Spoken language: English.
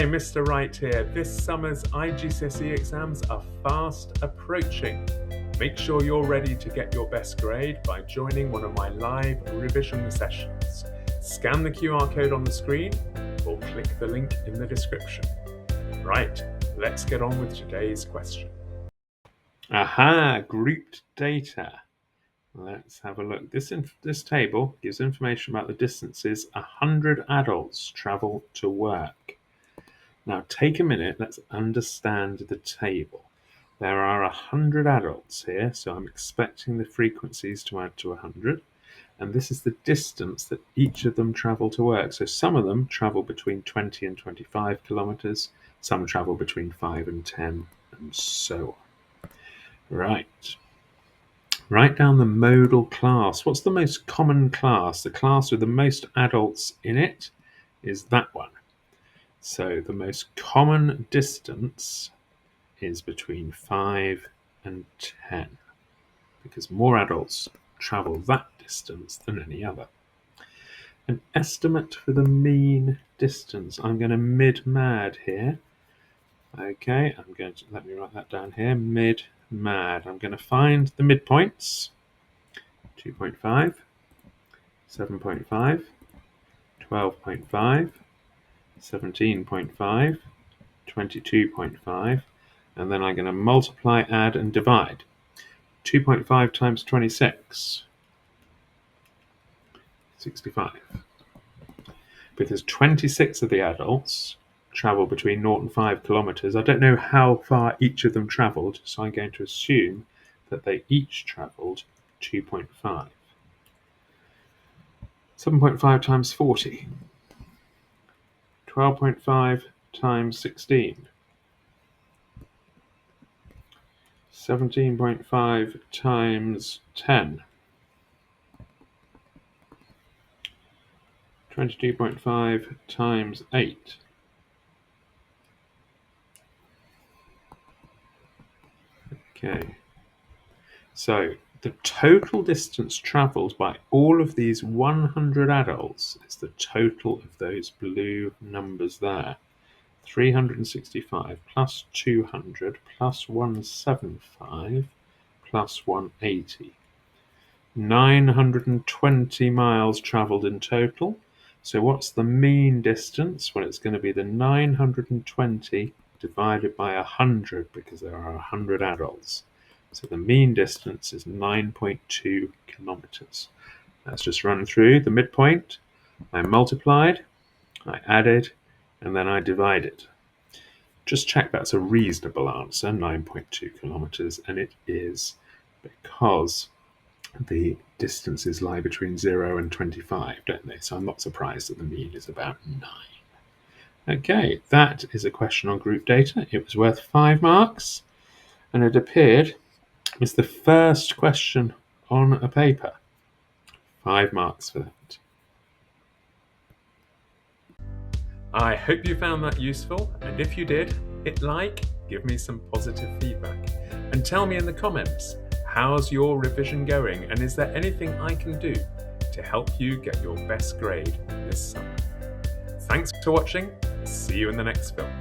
Hi, Mr Wright here. This summer's IGCSE exams are fast approaching. Make sure you're ready to get your best grade by joining one of my live revision sessions. Scan the QR code on the screen or click the link in the description. Right, let's get on with today's question. Aha, grouped data. Let's have a look. This table gives information about the distances 100 adults travel to work. Now take a minute, let's understand the table. There are 100 adults here, so I'm expecting the frequencies to add to 100. And this is the distance that each of them travel to work. So some of them travel between 20 and 25 kilometers, some travel between 5 and 10, and so on. Right. Write down the modal class. What's the most common class? The class with the most adults in it is that one. So the most common distance is between 5 and 10, because more adults travel that distance than any other. An estimate for the mean distance. I'm going to mid-mad here. Okay, let me write that down here. Mid-mad. I'm going to find the midpoints. 2.5, 7.5, 12.5, 17.5, 22.5, and then I'm going to multiply, add, and divide. 2.5 times 26, 65. Because 26 of the adults travel between 0 and 5 kilometers. I don't know how far each of them traveled, so I'm going to assume that they each traveled 2.5. 7.5 times 40. 12.5 times 16. 17.5 times 10. 22.5 times 8. Okay. So the total distance travelled by all of these 100 adults is the total of those blue numbers there. 365 plus 200 plus 175 plus 180. 920 miles travelled in total. So what's the mean distance? Well, it's going to be the 920 divided by 100, because there are 100 adults. So the mean distance is 9.2 kilometers. Let's just run through the midpoint. I multiplied, I added, and then I divided. Just check that's a reasonable answer, 9.2 kilometers, and it is, because the distances lie between 0 and 25, don't they? So I'm not surprised that the mean is about 9. Okay, that is a question on group data. It was worth 5 marks, and it appeared as the first question on a paper. 5 marks for that. I hope you found that useful, and if you did, hit like, give me some positive feedback, and tell me in the comments, how's your revision going, and is there anything I can do to help you get your best grade this summer? Thanks for watching. See you in the next film.